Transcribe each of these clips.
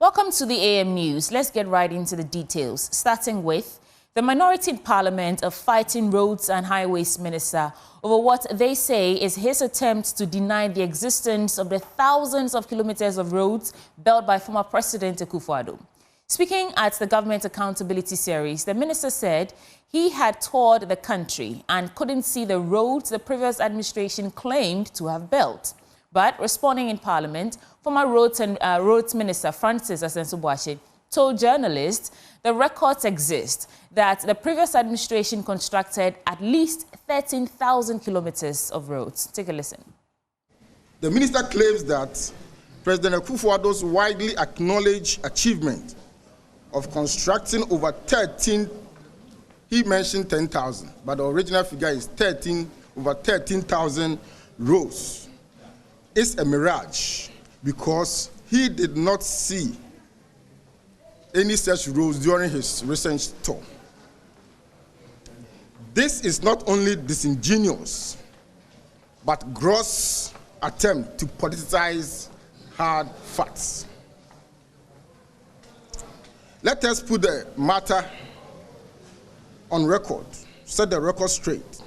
Welcome to the AM News. Let's get right into the details, starting with the minority in Parliament of fighting Roads and Highways Minister over what they say is his attempt to deny the existence of the thousands of kilometers of roads built by former President Akufo-Addo. Speaking at the Government Accountability Series, the minister said he had toured the country and couldn't see the roads the previous administration claimed to have built. But responding in Parliament, former Roads Minister Francis Asensio-Boakye told journalists the records exist that the previous administration constructed at least 13,000 kilometers of roads. Take a listen. The minister claims that President Akufo-Addo's widely acknowledged achievement of constructing over 13, he mentioned 10,000, but the original figure is over 13,000 roads, is a mirage because he did not see any such roads during his recent tour. This is not only disingenuous, but gross attempt to politicize hard facts. Let us put the matter on record, set the record straight.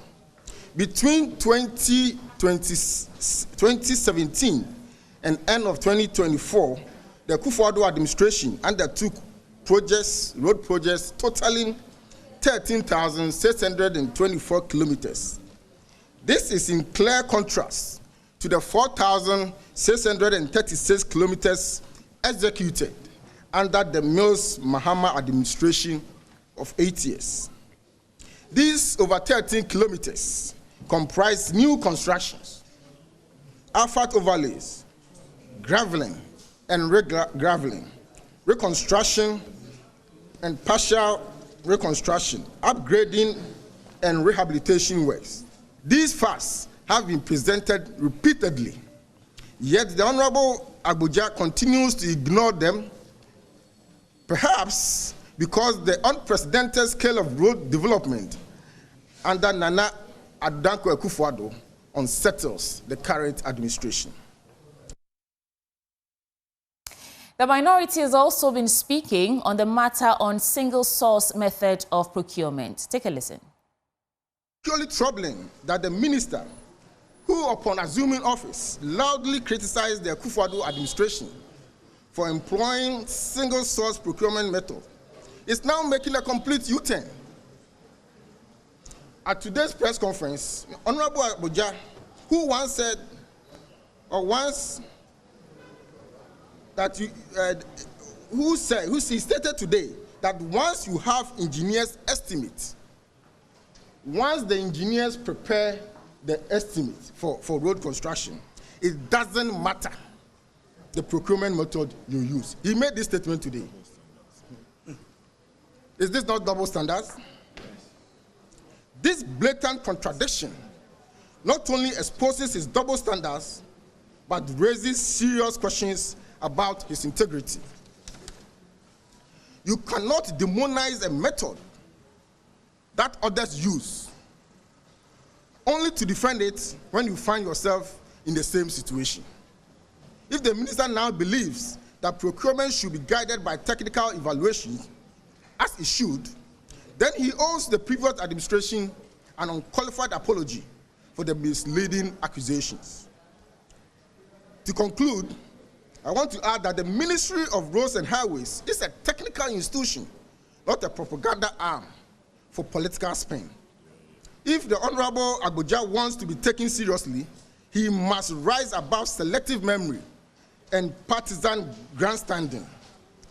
Between 2017 and end of 2024, the Akufo-Addo administration undertook road projects totaling 13,624 kilometers. This is in clear contrast to the 4,636 kilometers executed under the Mills Mahama administration of 8 years. These over 13 kilometers comprise new constructions, asphalt overlays, graveling and graveling, reconstruction and partial reconstruction, upgrading and rehabilitation works. These facts have been presented repeatedly, yet the Honorable Abuja continues to ignore them, perhaps because the unprecedented scale of road development under Nana Addo Akufo-Addo unsettles the current administration. The minority has also been speaking on the matter on single source method of procurement. Take a listen. Purely troubling that the minister, who upon assuming office loudly criticized the Akufo-Addo administration for employing single source procurement method, is now making a complete U-turn. At today's press conference, Honorable Abuja, who once said, he stated today that once you have engineers' estimates, once the engineers prepare the estimate for road construction, it doesn't matter the procurement method you use. He made this statement today. Is this not double standards? This blatant contradiction not only exposes his double standards, but raises serious questions about his integrity. You cannot demonize a method that others use, only to defend it when you find yourself in the same situation. If the minister now believes that procurement should be guided by technical evaluations, as it should, then he owes the previous administration an unqualified apology for the misleading accusations. To conclude, I want to add that the Ministry of Roads and Highways is a technical institution, not a propaganda arm for political spin. If the Honorable Abuja wants to be taken seriously, he must rise above selective memory and partisan grandstanding.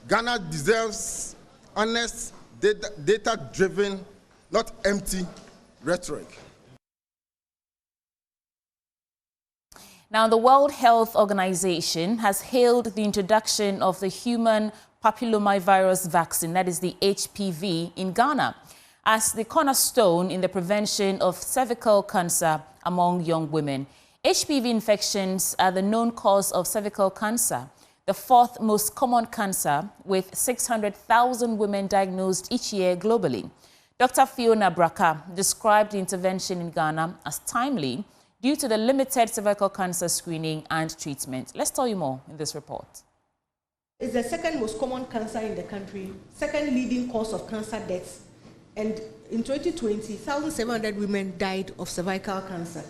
Ghana deserves honest, data-driven, not empty rhetoric. Now, the World Health Organization has hailed the introduction of the human papillomavirus vaccine, that is the HPV, in Ghana, as the cornerstone in the prevention of cervical cancer among young women. HPV infections are the known cause of cervical cancer, the fourth most common cancer, with 600,000 women diagnosed each year globally. Dr. Fiona Braka described the intervention in Ghana as timely due to the limited cervical cancer screening and treatment. Let's tell you more in this report. It's the second most common cancer in the country, second leading cause of cancer deaths. And in 2020, 1,700 women died of cervical cancer.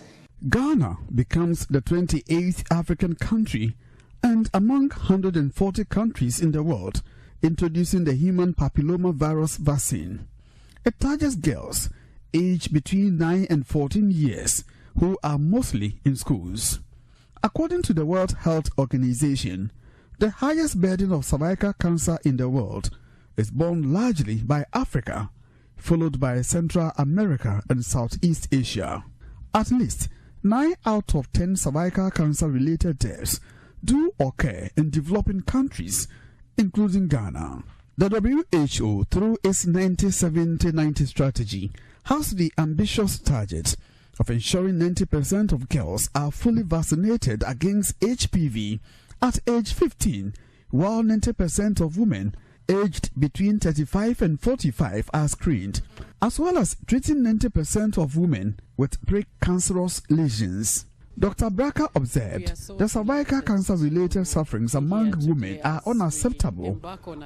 Ghana becomes the 28th African country and among 140 countries in the world introducing the human papillomavirus vaccine. It targets girls aged between 9 and 14 years who are mostly in schools. According to the World Health Organization, the highest burden of cervical cancer in the world is borne largely by Africa, followed by Central America and Southeast Asia. At least 9 out of 10 cervical cancer-related deaths do occur in developing countries, including Ghana. The WHO, through its 90-70-90 strategy, has the ambitious target of ensuring 90% of girls are fully vaccinated against HPV at age 15, while 90% of women aged between 35 and 45 are screened, as well as treating 90% of women with precancerous lesions. Dr. Braka observed the cervical cancer-related sufferings among women are unacceptable,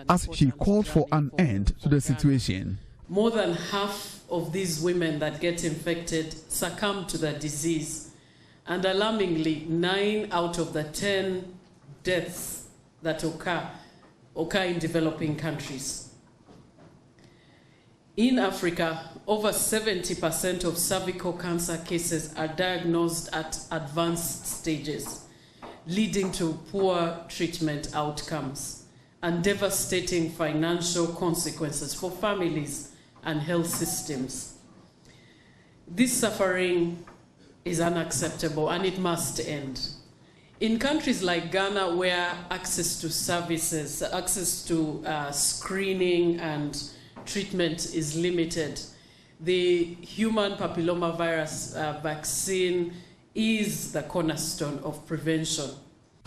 as she called for an end to the situation. More than half of these women that get infected succumb to the disease, and alarmingly, 9 out of the 10 deaths that occur in developing countries. In Africa, over 70% of cervical cancer cases are diagnosed at advanced stages, leading to poor treatment outcomes and devastating financial consequences for families and health systems. This suffering is unacceptable and it must end. In countries like Ghana, where access to services, access to screening and treatment is limited, the human papillomavirus vaccine is the cornerstone of prevention.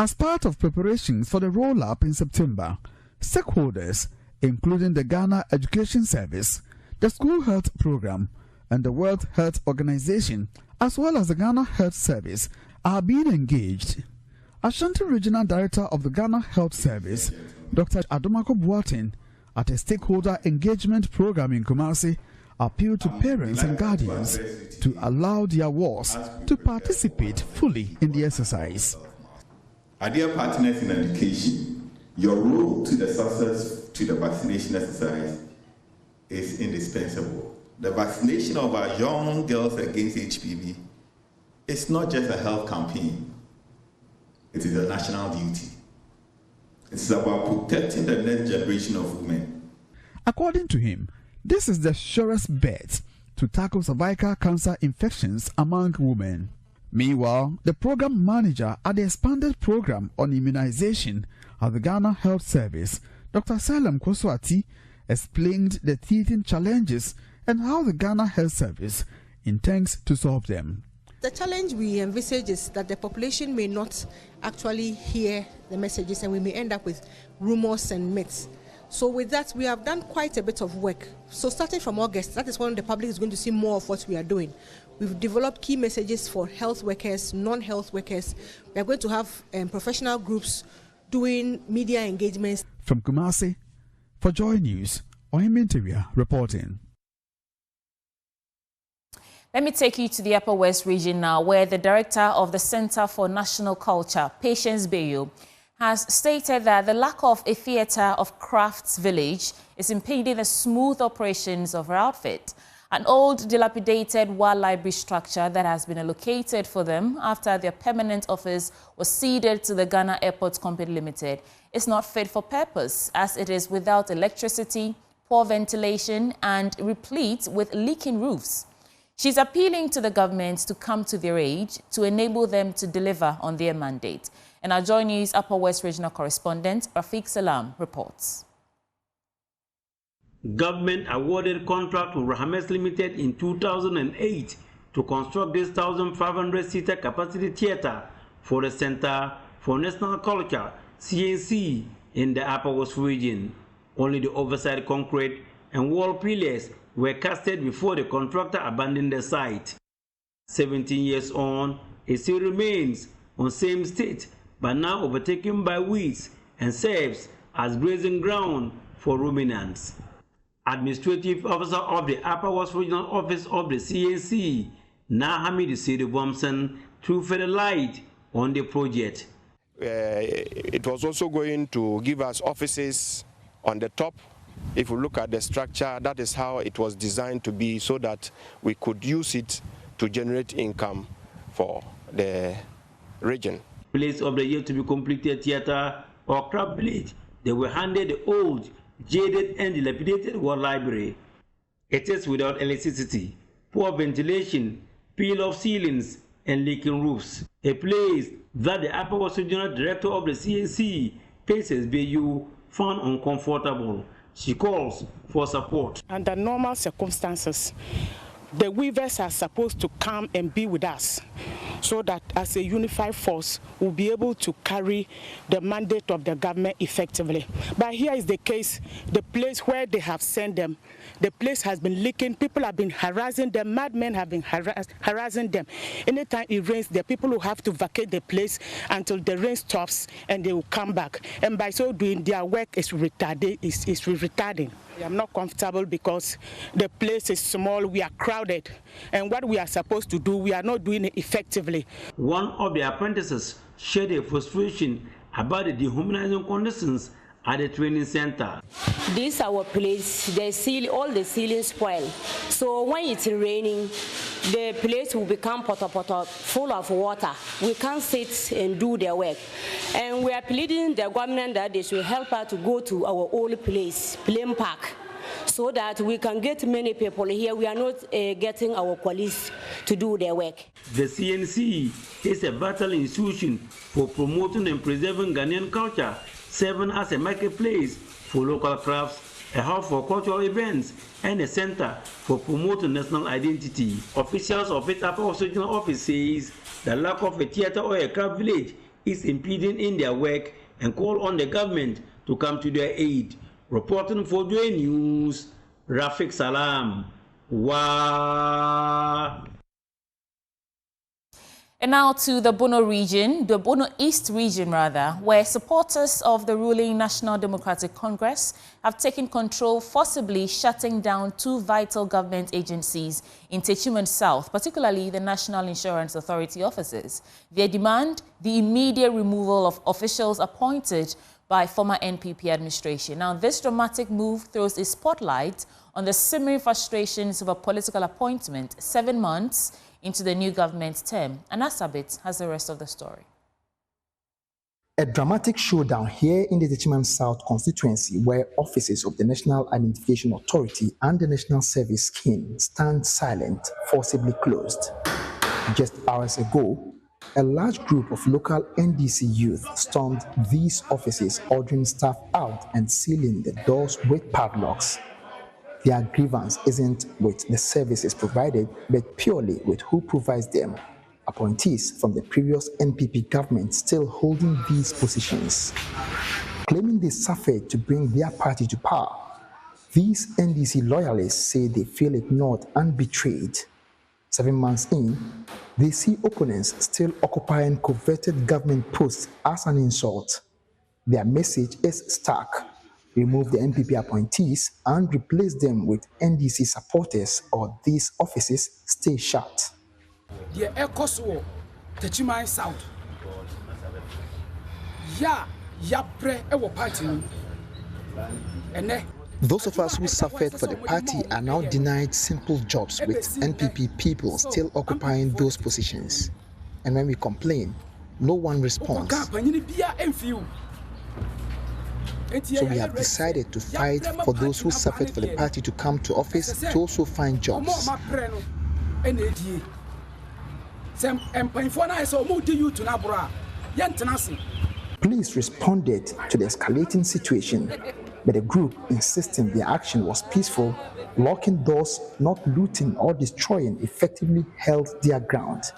As part of preparations for the roll-up in September, stakeholders, including the Ghana Education Service, the School Health Program, and the World Health Organization, as well as the Ghana Health Service, are being engaged. Ashanti Regional Director of the Ghana Health Service, Dr. Adomako Boateng, at a stakeholder engagement program in Kumasi, appealed to parents and guardians to allow their wards to participate fully in the exercise. Our dear partners in education, your role to the success to the vaccination exercise is indispensable. The vaccination of our young girls against HPV is not just a health campaign. It is a national duty. It's about protecting the next generation of women. According to him, this is the surest bet to tackle cervical cancer infections among women. Meanwhile, the program manager at the expanded program on immunization at the Ghana Health Service, Dr. Salem Koswati, explained the teething challenges and how the Ghana Health Service intends to solve them. The challenge we envisage is that the population may not actually hear the messages and we may end up with rumors and myths. So with that, we have done quite a bit of work. So starting from August, that is when the public is going to see more of what we are doing. We've developed key messages for health workers, non-health workers. We are going to have professional groups doing media engagements. From Kumasi, for Joy News, Ohiminteria reporting. Let me take you to the Upper West region now, where the director of the Center for National Culture, Patience Bayo, has stated that the lack of a theatre of crafts village is impeding the smooth operations of her outfit. An old, dilapidated war library structure that has been allocated for them after their permanent office was ceded to the Ghana Airports Company Limited is not fit for purpose, as it is without electricity, poor ventilation, and replete with leaking roofs. She's appealing to the government to come to their aid to enable them to deliver on their mandate. And our Joy News Upper West Regional correspondent, Rafiq Salam, reports. Government awarded contract to Rahames Limited in 2008 to construct this 1,500-seater capacity theatre for the Center for National Culture, CNC, in the Upper West region. Only the oversized concrete and wall pillars were casted before the contractor abandoned the site. 17 years on, it still remains on same state, but now overtaken by weeds and serves as grazing ground for ruminants. Administrative Officer of the Upper West Regional Office of the CNC, Nahamid Sidibomson, threw further light on the project. It was also going to give us offices on the top. If you look at the structure, that is how it was designed to be, so that we could use it to generate income for the region. Place of the yet to be completed theater or crab village, they were handed the old, jaded and dilapidated war library. It is without electricity, poor ventilation, peel-off ceilings and leaking roofs. A place that the Upper West Regional Director of the CNC, Patience Bayu, found uncomfortable. She calls for support. Under normal circumstances, the weavers are supposed to come and be with us, so that as a unified force we'll be able to carry the mandate of the government effectively. But here is the case, the place where they have sent them, the place has been leaking, people have been harassing them, madmen have been harassing them. Anytime it rains, the people will have to vacate the place until the rain stops and they will come back. And by so doing, their work is retarding. I'm not comfortable because the place is small, we are crowded, and what we are supposed to do, we are not doing it effectively. One of the apprentices shared a frustration about the dehumanizing conditions at the training center. This our place, all the ceilings spoil. So when it's raining, the place will become full of water. We can't sit and do their work. And we are pleading the government that they should help us to go to our old place, Plain Park, so that we can get many people here. We are not getting our colleagues to do their work. The CNC is a vital institution for promoting and preserving Ghanaian culture, serving as a marketplace for local crafts, a hub for cultural events, and a center for promoting national identity. Officials of its Upper West Regional Office says the lack of a theater or a craft village is impeding in their work and call on the government to come to their aid. Reporting for Joy News, Rafik Salam. Wow. And now to the Bono region, the Bono East region rather, where supporters of the ruling National Democratic Congress have taken control, forcibly shutting down two vital government agencies in Techiman South, particularly the National Insurance Authority offices. They demand the immediate removal of officials appointed by former NPP administration. Now, this dramatic move throws a spotlight on the simmering frustrations of a political appointment 7 months into the new government term. And Asabit has the rest of the story. A dramatic showdown here in the Techiman South constituency, where offices of the National Identification Authority and the National Service Scheme stand silent, forcibly closed. Just hours ago, a large group of local NDC youth stormed these offices, ordering staff out and sealing the doors with padlocks. Their grievance isn't with the services provided, but purely with who provides them. Appointees from the previous NPP government still holding these positions. Claiming they suffered to bring their party to power, these NDC loyalists say they feel ignored and betrayed. 7 months in, they see opponents still occupying coveted government posts as an insult. Their message is stark: remove the NPP appointees and replace them with NDC supporters, or these offices stay shut. The echoes of Techiman South. Those of us who suffered for the party are now denied simple jobs, with NPP people still occupying those positions. And when we complain, no one responds. So we have decided to fight for those who suffered for the party to come to office to also find jobs. Police responded to the escalating situation, but the group insisting their action was peaceful, locking doors, not looting or destroying, effectively held their ground.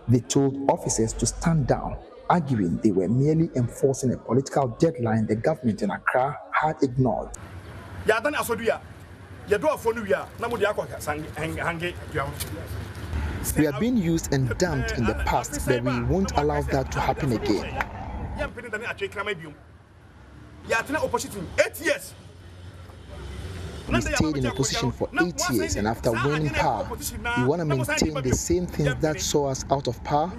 They told officers to stand down, arguing they were merely enforcing a political deadline the government in Accra had ignored. We are being used and dumped in the past, but we won't allow that to happen again. opposition 8 years. We stayed in opposition for 8 years, and after winning power, we want to maintain the same things that saw us out of power.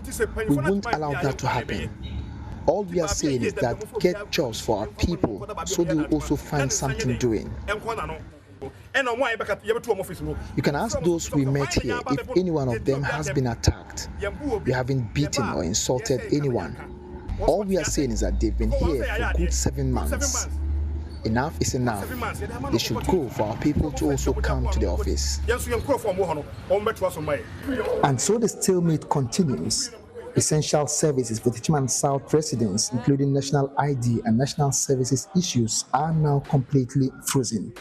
We won't allow that to happen. All we are saying is that get jobs for our people so they'll also find something doing. You can ask those we met here if any one of them has been attacked. We haven't beaten or insulted anyone. All we are saying is that they've been here for good 7 months. Enough is enough. They should go for our people to also come to the office. And so the stalemate continues. Essential services for Techiman South residents, including national ID and national services issues, are now completely frozen.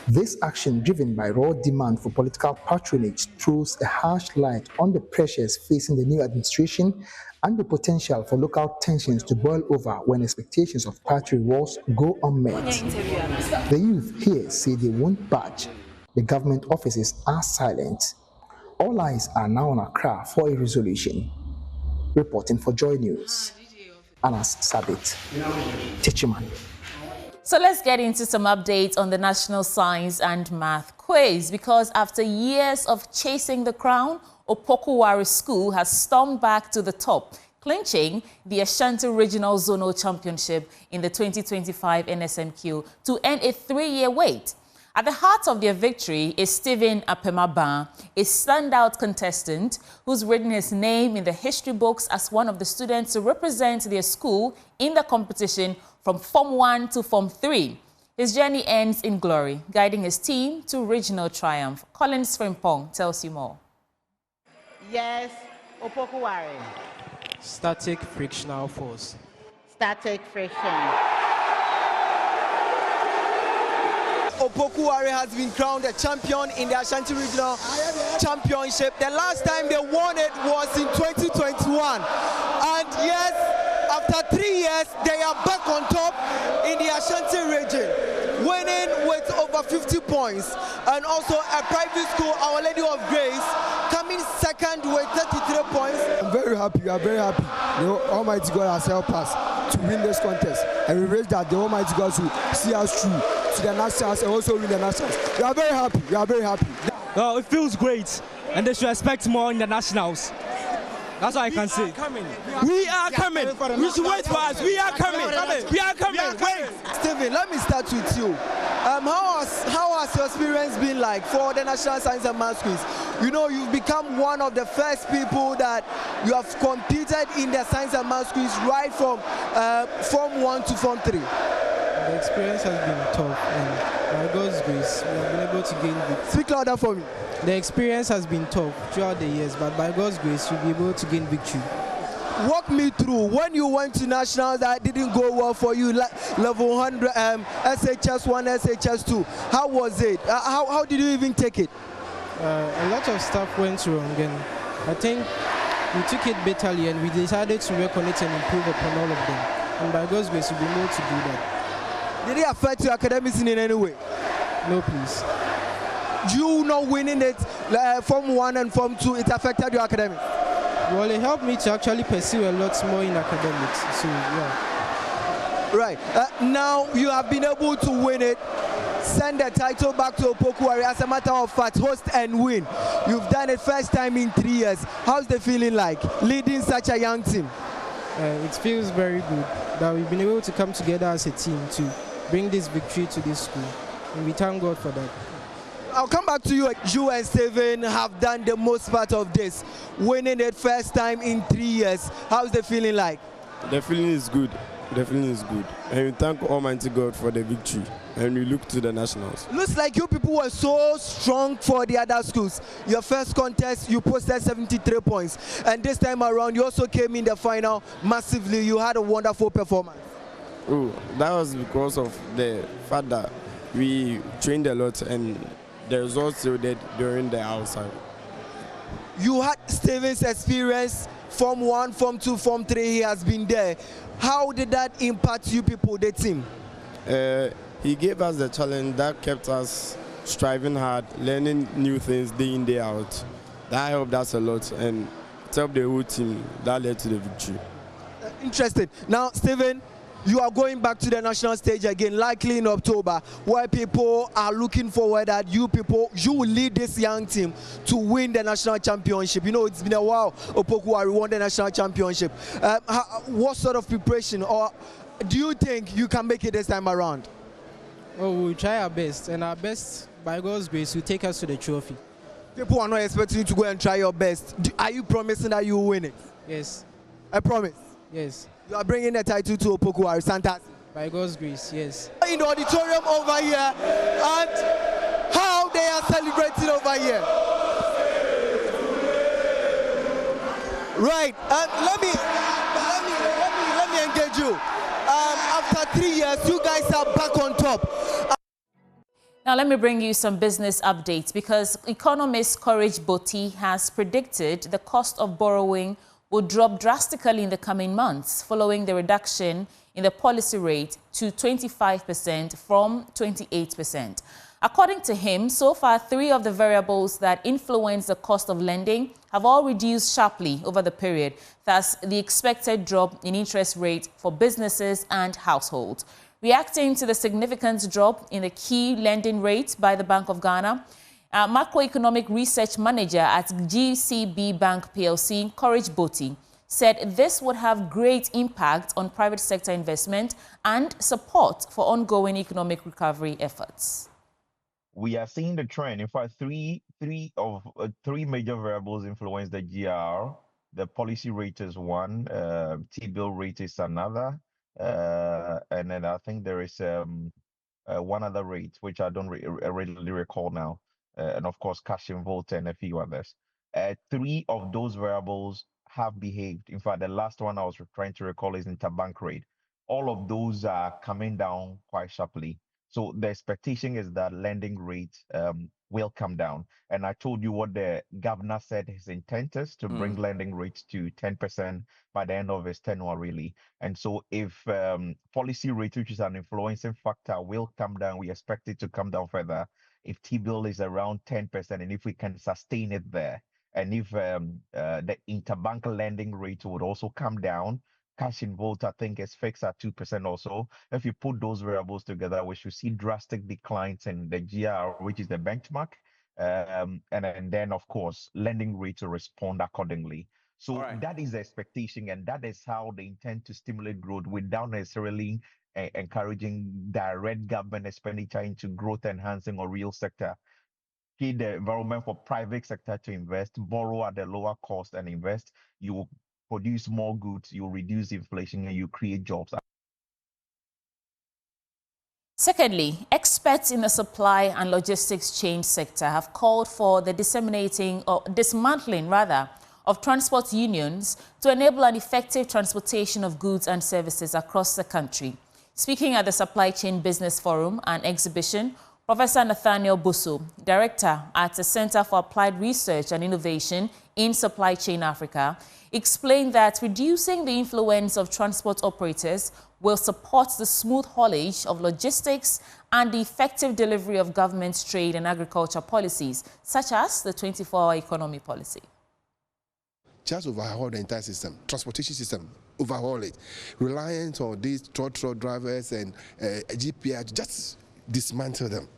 This action, driven by raw demand for political patronage, throws a harsh light on the pressures facing the new administration and the potential for local tensions to boil over when expectations of party wars go unmet. The youth here say they won't budge. The government offices are silent. All eyes are now on Accra for a resolution. Reporting for Joy News, Anas Sabit, Techiman. So let's get into some updates on the National Science and Math Quiz, because after years of chasing the crown, Opokuwari School has stormed back to the top, clinching the Ashanti Regional Zonal Championship in the 2025 NSMQ to end a 3-year wait. At the heart of their victory is Stephen Apemaban, a standout contestant who's written his name in the history books as one of the students to represent their school in the competition from Form 1 to Form 3. His journey ends in glory, guiding his team to regional triumph. Collins Frimpong tells you more. Yes, Opokuwari. Static frictional force. Static friction. Opokuwari has been crowned a champion in the Ashanti Regional Championship. The last time they won it was in 2021. And yes, after 3 years, they are back on top in the Ashanti region, winning with over 50 points. And also a private school, Our Lady of Grace, coming second with 33 points. I'm very happy, we are very happy. The Almighty God has helped us to win this contest. And we wish that the Almighty God will see us through to the nationals and also win the nationals. We are very happy, we are very happy. Well, it feels great, and they should expect more in the nationals. That's all I can say. We are coming. You should wait for us. We are coming. We are coming. Wait. Stephen, let me start with you. How has your experience been like for the National Science and Math Quiz? You know, you've become one of the first people that you have competed in the Science and Math Quiz right from Form 1 to Form 3. The experience has been tough, and by God's grace, we have been able to gain victory. Speak louder for me. The experience has been tough throughout the years, but by God's grace, you'll be able to gain victory. Walk me through when you went to nationals that didn't go well for you, level 100, SHS 1, SHS 2. How was it? How did you even take it? A lot of stuff went wrong, and I think we took it bitterly, and we decided to work on it and improve upon all of them. And by God's grace, we'll be able to do that. Did it affect your academics in any way? No, please. You not winning it, Form 1 and Form 2, it affected your academics? Well, it helped me to actually pursue a lot more in academics, so yeah. Right, now you have been able to win it, send the title back to Opokuwari. As a matter of fact, host and win. You've done it first time in 3 years. How's the feeling like, leading such a young team? It feels very good that we've been able to come together as a team to bring this victory to this school, and we thank God for that. I'll come back to you. You and Stephen have done the most part of this, winning it first time in 3 years. How's the feeling like? The feeling is good. The feeling is good. And we thank Almighty God for the victory. And we look to the nationals. Looks like you people were so strong for the other schools. Your first contest, you posted 73 points. And this time around, you also came in the final massively. You had a wonderful performance. Oh, that was because of the fact that we trained a lot and the results showed that during the outside. You had Stephen's experience, Form 1, Form 2, Form 3, he has been there. How did that impact you people, the team? He gave us the challenge that kept us striving hard, learning new things day in, day out. That helped us a lot and it helped the whole team. That led to the victory. Interesting. Now, Stephen, you are going back to the national stage again, likely in October, where people are looking forward that you will lead this young team to win the national championship. You know, it's been a while Opoku won the national championship. What sort of preparation, or do you think you can make it this time around? Oh, we'll try our best, and our best, by God's grace, will take us to the trophy. People are not expecting you to go and try your best. Are you promising that you will win it? Yes. I promise? Yes. You are bringing the title to Opoku Santa? By God's grace, yes. In the auditorium over here, and how they are celebrating over here. Right, let me engage you. After 3 years, you guys are back on top. Now, let me bring you some business updates, because economist Courage Boti has predicted the cost of borrowing will drop drastically in the coming months following the reduction in the policy rate to 25% from 28%. According to him, so far, 3 of the variables that influence the cost of lending have all reduced sharply over the period, thus the expected drop in interest rate for businesses and households. Reacting to the significant drop in the key lending rate by the Bank of Ghana, macroeconomic research manager at GCB Bank PLC, Courage Boti, said this would have great impact on private sector investment and support for ongoing economic recovery efforts. We are seeing the trend. In fact, three major variables influence the GR. The policy rate is one, T-bill rate is another, and then I think there is one other rate, which I don't readily recall now, and of course, cash involved and a few others. 3 of those variables have behaved. In fact, the last one I was trying to recall is interbank rate. All of those are coming down quite sharply. So the expectation is that lending rate will come down. And I told you what the governor said his intent is to bring lending rates to 10% by the end of his tenure, really. And so if policy rate, which is an influencing factor, will come down, we expect it to come down further. If T-bill is around 10%, and if we can sustain it there, and if the interbank lending rate would also come down, cash involved, I think, is fixed at 2% or so. If you put those variables together, we should see drastic declines in the GR, which is the benchmark. And then, of course, lending rate to respond accordingly. So that is the expectation, and that is how they intend to stimulate growth without necessarily encouraging direct government expenditure into growth enhancing or real sector. Keep the environment for private sector to invest, borrow at a lower cost and invest. You will produce more goods, you reduce inflation, and you create jobs. Secondly, experts in the supply and logistics chain sector have called for the dismantling of transport unions to enable an effective transportation of goods and services across the country. Speaking at the Supply Chain Business Forum and Exhibition, Professor Nathaniel Busso, Director at the Center for Applied Research and Innovation in Supply Chain Africa, explained that reducing the influence of transport operators will support the smooth haulage of logistics and the effective delivery of government's trade and agriculture policies, such as the 24-hour economy policy. Just overhaul the entire system, transportation system, overhaul it. Reliant on these truck drivers and GPI, just dismantle them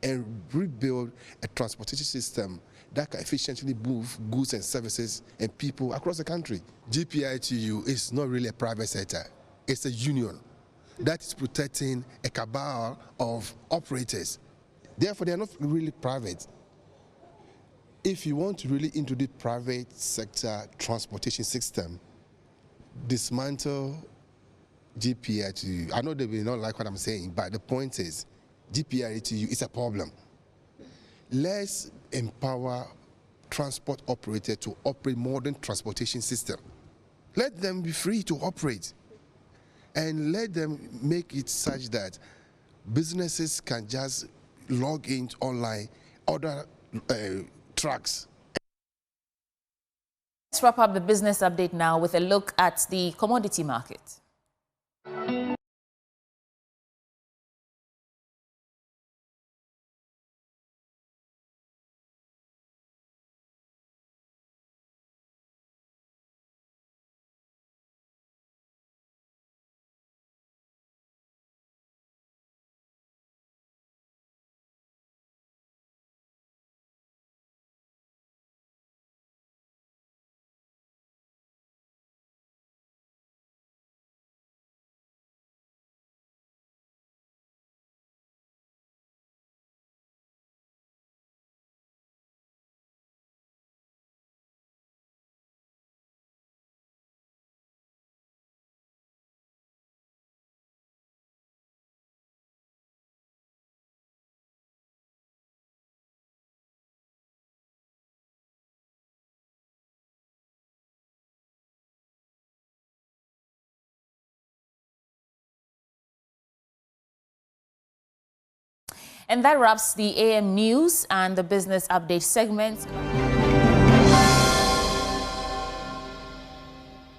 and rebuild a transportation system that can efficiently move goods and services and people across the country. GPITU is not really a private sector. It's a union that is protecting a cabal of operators. Therefore, they are not really private. If you want to really introduce private sector transportation system, dismantle GPITU. I know they will not like what I'm saying, but the point is, GPITU is a problem. Let's empower transport operators to operate modern transportation system. Let them be free to operate, and let them make it such that businesses can just log in online, order trucks. Let's wrap up the business update now with a look at the commodity market. And that wraps the AM News and the Business Update segment.